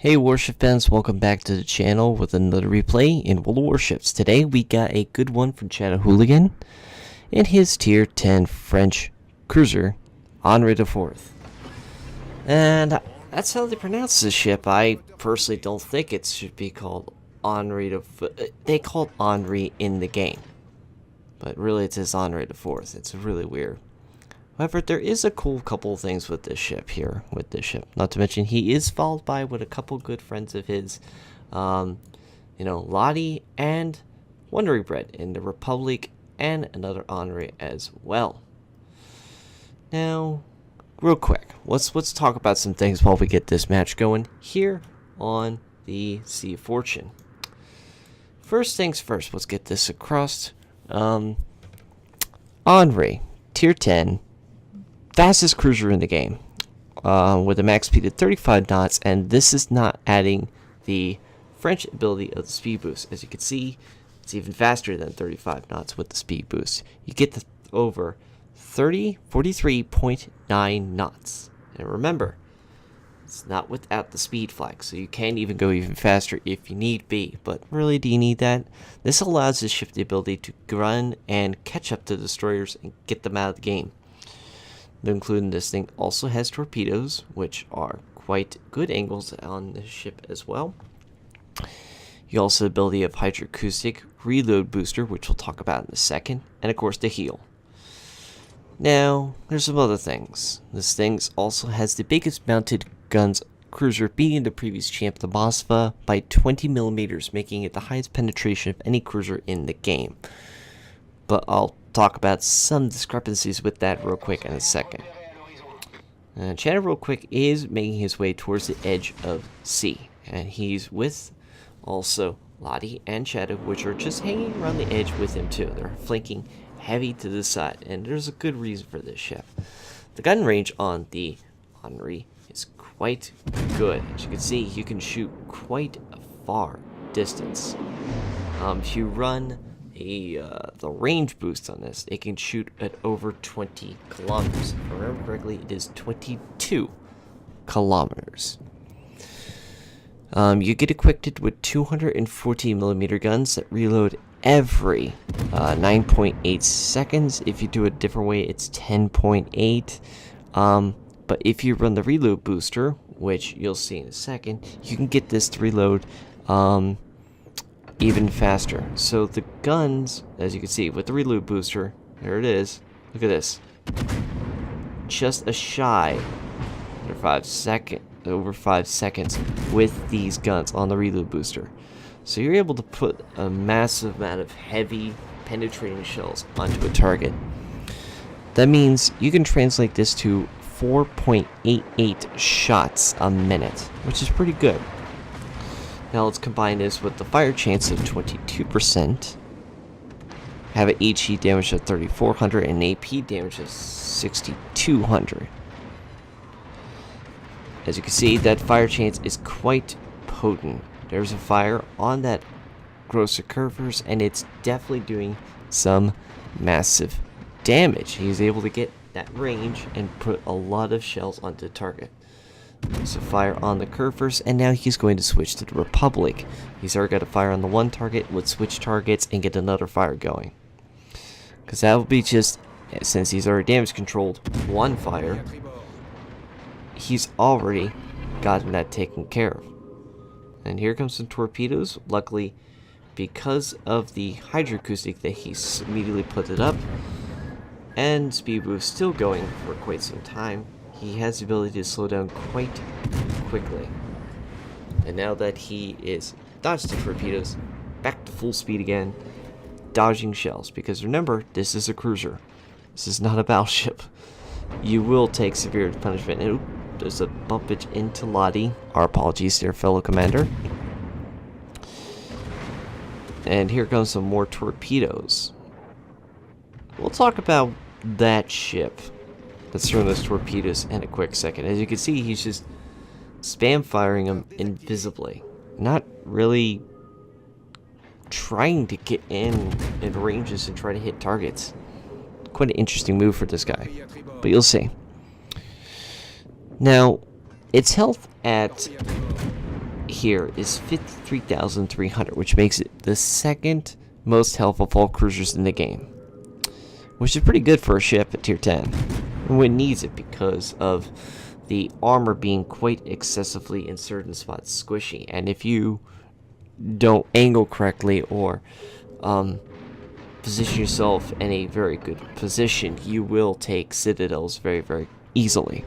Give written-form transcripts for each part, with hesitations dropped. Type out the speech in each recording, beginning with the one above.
Hey Warship fans, welcome back to the channel with another replay in World of Warships. Today we got a good one from Chattahooligan and his tier 10 French cruiser, Henri IV. And that's how they pronounce this ship. I personally don't think it should be called Henri IV. They call it Henri in the game, but really it says Henri IV. It's really weird. However, there is a cool couple of things with this ship here. Not to mention, he is followed by with a couple good friends of his, Lottie and Wondering Bread in the Republic, and another Henri as well. Now, real quick, let's talk about some things while we get this match going here on the Sea of Fortune. First things first, let's get this across. Henri, tier 10. Fastest cruiser in the game, with a max speed of 35 knots, and this is not adding the French ability of the speed boost. As you can see, it's even faster than 35 knots with the speed boost. You get over 43.9 knots. And remember, it's not without the speed flag, so you can even go even faster if you need be. But really, do you need that? This allows the ship the ability to run and catch up to destroyers and get them out of the game. Including this thing also has torpedoes, which are quite good angles on the ship as well. You also have the ability of hydroacoustic reload booster, which we'll talk about in a second, and of course the heal. Now, there's some other things. This thing also has the biggest mounted guns cruiser, beating the previous champ, the Moskva, by 20 millimeters, making it the highest penetration of any cruiser in the game. But I'll talk about some discrepancies with that real quick in a second. Chatter real quick is making his way towards the edge of C, and he's with also Lottie and Chatter, which are just hanging around the edge with him too. They're flanking heavy to the side, and there's a good reason for this ship. The gun range on the Henri is quite good. As you can see, you can shoot quite a far distance. If you run the range boost on this, it can shoot at over 20 kilometers. If I remember correctly, it is 22 kilometers. You get equipped with 240 millimeter guns that reload every 9.8 seconds. If you do it a different way, it's 10.8. But if you run the reload booster, which you'll see in a second, you can get this to reload even faster. So the guns, as you can see with the reload booster, there it is. Look at this, just a shy over 5 seconds with these guns on the reload booster. So you're able to put a massive amount of heavy penetrating shells onto a target. That means you can translate this to 4.88 shots a minute, which is pretty good. Now let's combine this with the fire chance of 22%, have an HE damage of 3400 and AP damage of 6200. As you can see, that fire chance is quite potent. There's a fire on that grosser curvers, and it's definitely doing some massive damage. He's able to get that range and put a lot of shells onto the target. There's a fire on the curvers, and now he's going to switch to the Republic. He's already got a fire on the one target, would switch targets and get another fire going. Because that will be just, since he's already damage controlled one fire, he's already gotten that taken care of. And here comes some torpedoes. Luckily, because of the hydroacoustic that he immediately put it up, and speed boost still going for quite some time, he has the ability to slow down quite quickly. And now that he is dodged the torpedoes, back to full speed again, dodging shells. Because remember, this is a cruiser. This is not a battleship. You will take severe punishment. And there's a bumpage into Lottie. Our apologies there, fellow commander. And here comes some more torpedoes. We'll talk about that ship that's throwing those torpedoes in a quick second. As you can see, he's just spam firing them invisibly, not really trying to get in ranges and try to hit targets. Quite an interesting move for this guy, but you'll see. Now, its health at here is 53,300, which makes it the second most health of all cruisers in the game, which is pretty good for a ship at tier 10. And it needs it because of the armor being quite excessively in certain spots squishy, and if you don't angle correctly or position yourself in a very good position, you will take citadels very, very easily.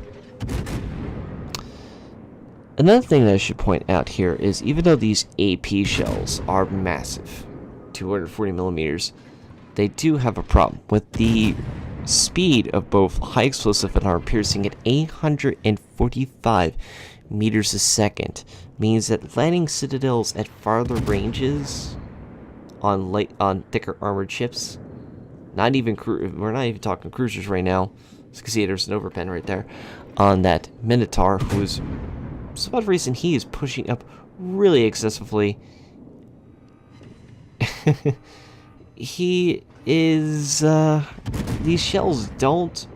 Another thing that I should point out here is, even though these AP shells are massive, 240 millimeters, they do have a problem with the speed of both high explosive and armor piercing at 845 meters a second. Means that landing citadels at farther ranges on thicker armored ships, we're not even talking cruisers right now. As you can see, there's an overpen right there on that Minotaur, who's, for some reason, he is pushing up really excessively. He is, these shells don't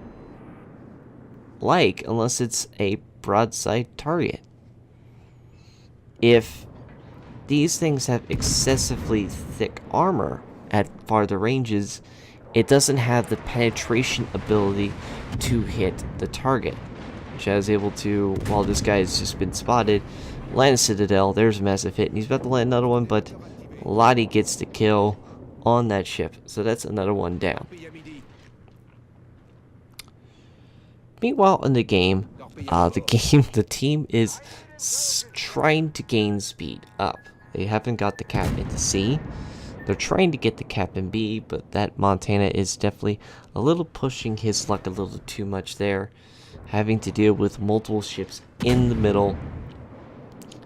like unless it's a broadside target. If these things have excessively thick armor at farther ranges, it doesn't have the penetration ability to hit the target. Which I was able to, while this guy has just been spotted, land a citadel. There's a massive hit, and he's about to land another one, but Lottie gets the kill on that ship, so that's another one down. Meanwhile, in the game, the team is trying to gain speed up. They haven't got the cap into C. They're trying to get the cap in B, but that Montana is definitely a little pushing his luck a little too much there, having to deal with multiple ships in the middle.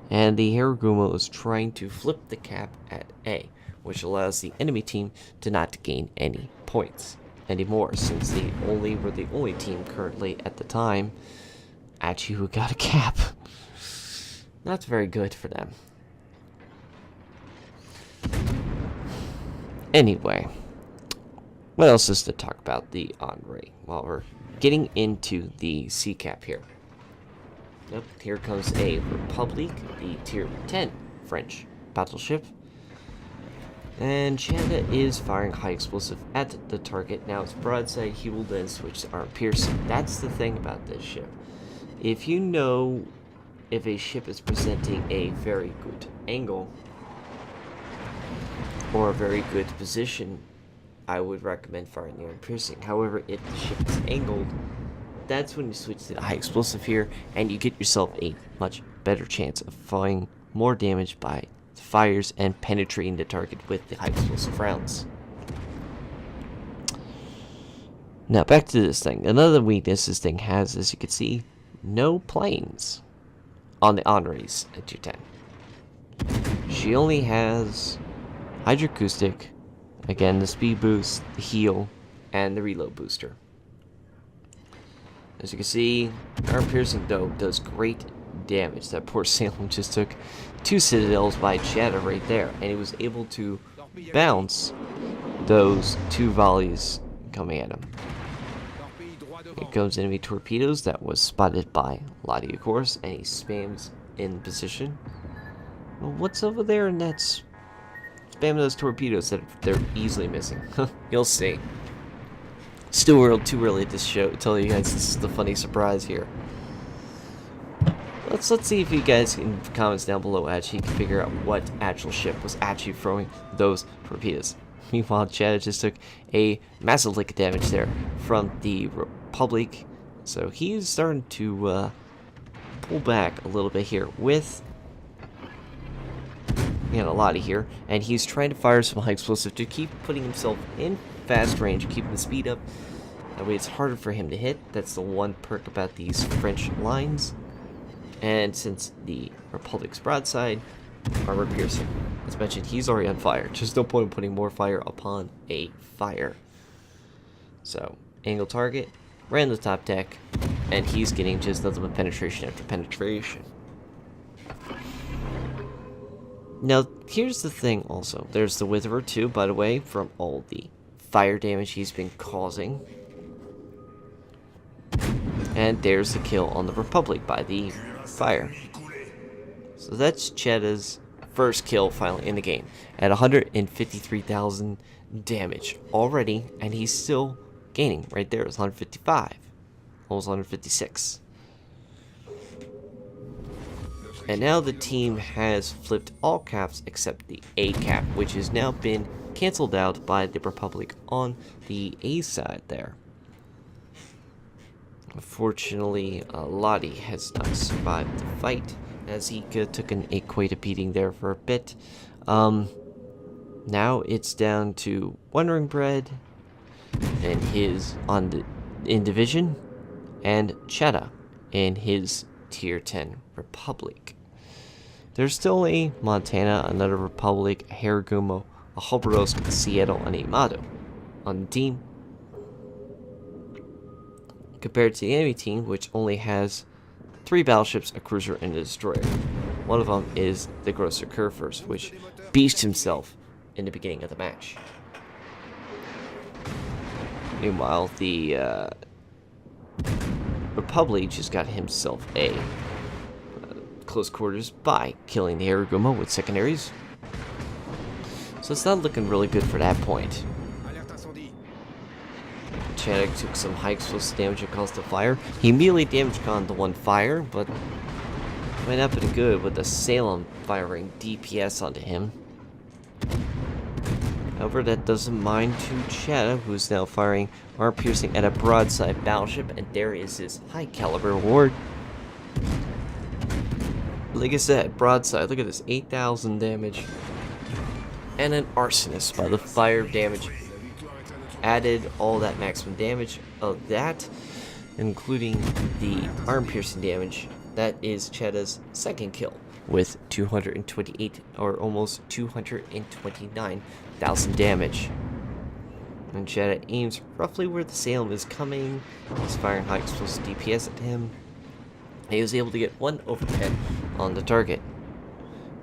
And the Hiragumo is trying to flip the cap at A, which allows the enemy team to not gain any points anymore, since they were the only team currently at the time actually who got a cap. Not very good for them. Anyway, what else is to talk about the Henri? Well, we're getting into the C cap here. Yep, here comes a Republic, the tier 10 French battleship. And Chanda is firing high explosive at the target. Now it's broadside, he will then switch to armor piercing. That's the thing about this ship. If you know if a ship is presenting a very good angle or a very good position, I would recommend firing the armor piercing. However, if the ship is angled, that's when you switch to the high explosive here, and you get yourself a much better chance of firing more damage by fires and penetrating the target with the high explosive rounds. Now back to this thing. Another weakness this thing has, as you can see, no planes on the Henris at tier 10. She only has hydroacoustic, again the speed boost, the heal, and the reload booster. As you can see, armor piercing though does great damage. That poor Salem just took 2 citadels by Chatta right there, and he was able to bounce those 2 volleys coming at him. Here comes enemy torpedoes. That was spotted by Lottie, of course, and he spams in position. Well, what's over there? And that's spamming those torpedoes that they're easily missing. You'll see. Still too early to tell you guys this is the funny surprise here. Let's see if you guys in the comments down below actually can figure out what actual ship was actually throwing those torpedoes. Meanwhile, Chad just took a massive lick of damage there from the Republic, so he's starting to pull back a little bit here with a Lottie here, and he's trying to fire some high explosive to keep putting himself in fast range, keeping the speed up. That way it's harder for him to hit. That's the one perk about these French lines. And since the Republic's broadside, armor piercing. As mentioned, he's already on fire. Just no point in putting more fire upon a fire. So, angle target, ran the top deck, and he's getting just nothing but penetration after penetration. Now, here's the thing also. There's the Witherer too, by the way, from all the fire damage he's been causing. And there's the kill on the Republic by the fire. So that's Chetta's first kill finally in the game at 153,000 damage already, and he's still gaining. Right there, it's 155, almost 156. And now the team has flipped all caps except the A cap, which has now been cancelled out by the Republic on the A side there. Unfortunately, Lottie has not survived the fight, as he took quite a beating there for a bit. Now it's down to Wondering Bread and his in division, and Chatta in his tier 10 Republic. There's still a Montana, another Republic, a Haragumo, a Hoberos, a Seattle, and a Mado on the team, compared to the enemy team, which only has 3 battleships, a cruiser, and a destroyer. One of them is the Grosser Kurfürst, which beached himself in the beginning of the match. Meanwhile, the Republic just got himself a close quarters by killing the Haragumo with secondaries. So it's not looking really good for that point. Chaddock took some high explosive damage and caused the fire. He immediately damaged the one fire, but might not been good with the Salem firing DPS onto him. However, that doesn't mind to Chatta, who's now firing armor piercing at a broadside battleship, and there is his high caliber award. Like I said, broadside, look at this, 8,000 damage. And an arsonist by the fire damage. Added all that maximum damage of that, including the arm piercing damage. That is Chatta's second kill with 228 or almost 229,000 damage. And Chatta aims roughly where the Salem is coming. He's firing high explosive DPS at him. He was able to get 1 overhead on the target.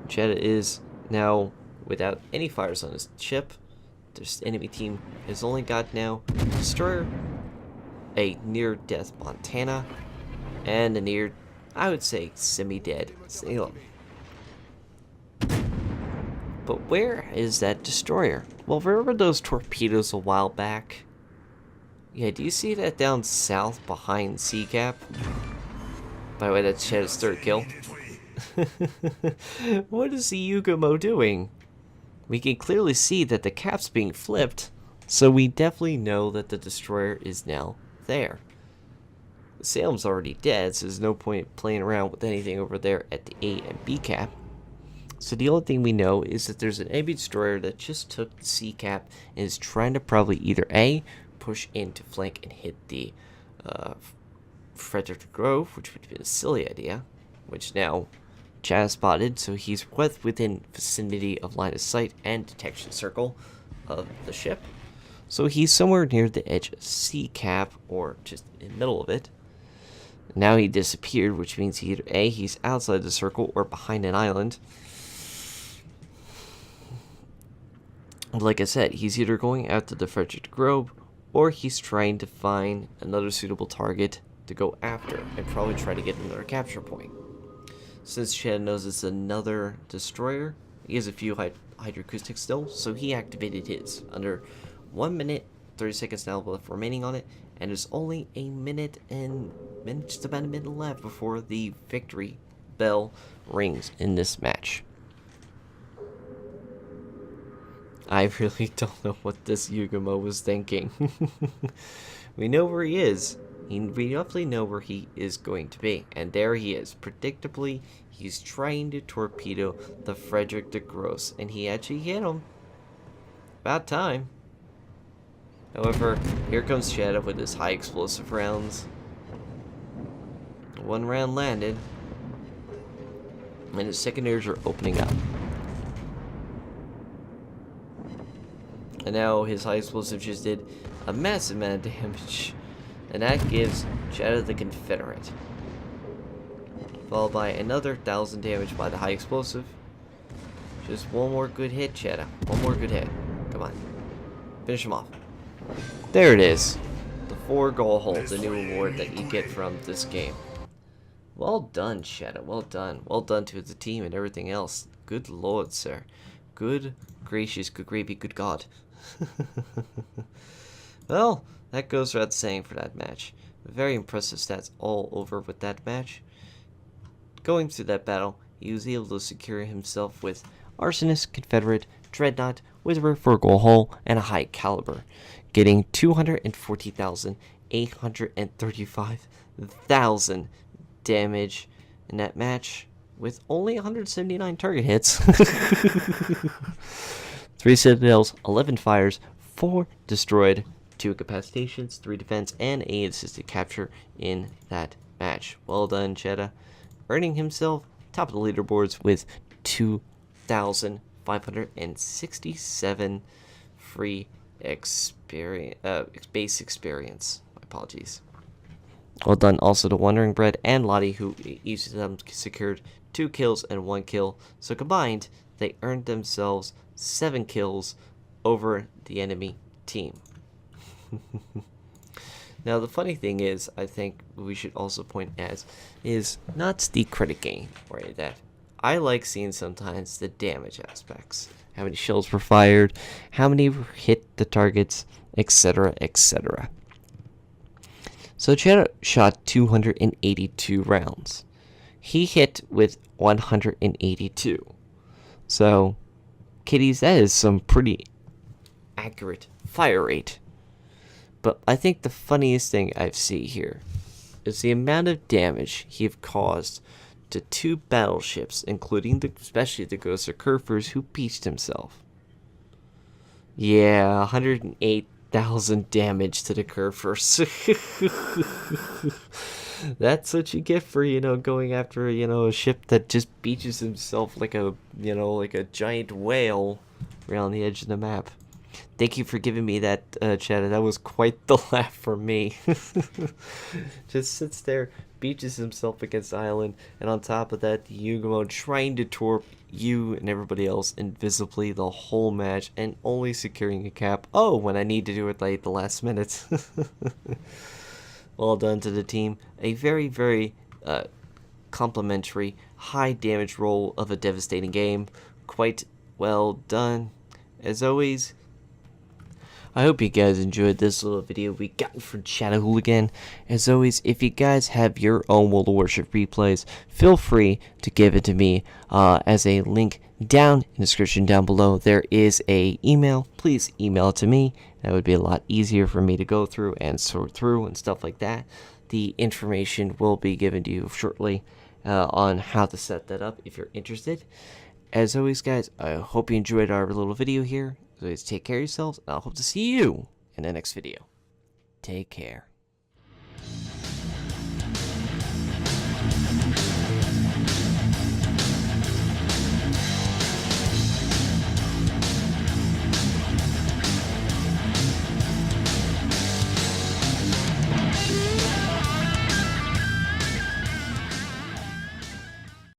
Chatta is now without any fires on his ship. This enemy team has only got now a destroyer, a near-death Montana, and a near, I would say, semi-dead Salem. But where is that destroyer? Well, remember those torpedoes a while back? Yeah, do you see that down south behind C cap? By the way, that's Chatta's third kill. What is the Yugumo doing? We can clearly see that the cap's being flipped, so we definitely know that the destroyer is now there. The Salem's already dead, so there's no point playing around with anything over there at the A and B cap. So the only thing we know is that there's an enemy destroyer that just took the C cap and is trying to probably either A, push in to flank and hit the Frederick Grove, which would have been a silly idea, which now Chatta spotted, so he's within vicinity of line of sight and detection circle of the ship. So he's somewhere near the edge of C cap, or just in the middle of it. Now he disappeared, which means either A, he's outside the circle, or behind an island. Like I said, he's either going after the Frederick Grove, or he's trying to find another suitable target to go after, and probably try to get another capture point. Since Chatta knows it's another destroyer, he has a few hydroacoustics still, so he activated his. Under 1 minute, 30 seconds now left remaining on it, and there's only just about a minute left before the victory bell rings in this match. I really don't know what this Yugumo was thinking. We know where he is. We roughly know where he is going to be. And there he is. Predictably, he's trying to torpedo the Frederick de Grosse. And he actually hit him. About time. However, here comes Chatta with his high explosive rounds. 1 round landed. And his secondaries are opening up. And now his high explosive just did a massive amount of damage. And that gives Chatta the Confederate. Followed by another 1,000 damage by the high explosive. Just one more good hit, Chatta. One more good hit. Come on. Finish him off. There it is. The 4 goal hold, the new award that you get from this game. Well done, Shadow. Well done. Well done to the team and everything else. Good lord, sir. Good gracious, good gravy, good God. Well, that goes without saying for that match. Very impressive stats all over with that match. Going through that battle, he was able to secure himself with Arsonist, Confederate, Dreadnought, Witherer for a goal hull, and a high caliber, getting 240,835,000 damage in that match with only 179 target hits. 3 citadels, 11 fires, 4 destroyed, 2 incapacitations, 3 defense, and 8 assisted capture in that match. Well done, Chetta. Earning himself top of the leaderboards with 2,567 free base experience. My apologies. Well done also to Wandering Bread and Lottie, who each of them secured 2 kills and 1 kill. So combined, they earned themselves 7 kills over the enemy team. Now, the funny thing is, I think we should also point out is not the credit gain, right? That I like seeing sometimes the damage aspects. How many shells were fired, how many hit the targets, etc., etc. So Chad shot 282 rounds. He hit with 182. So, kiddies, that is some pretty accurate fire rate. But I think the funniest thing I see here is the amount of damage he've caused to 2 battleships, including especially the Ghost of Kerfers, who beached himself. Yeah, 108,000 damage to the Kerfers. That's what you get for, going after, a ship that just beaches himself like a giant whale around the edge of the map. Thank you for giving me that, Chad. That was quite the laugh for me. Just sits there, beaches himself against the island, and on top of that, the Yugamo trying to torp you and everybody else invisibly the whole match, and only securing a cap. Oh, when I need to do it late the last minute. Well done to the team. A very, very complimentary, high damage roll of a devastating game. Quite well done. As always, I hope you guys enjoyed this little video we got from Chattahooligan. As always, if you guys have your own World of Warship replays, feel free to give it to me as a link down in the description down below. There is a email. Please email it to me. That would be a lot easier for me to go through and sort through and stuff like that. The information will be given to you shortly on how to set that up if you're interested. As always, guys, I hope you enjoyed our little video here. As always, take care of yourselves, and I hope to see you in the next video. Take care.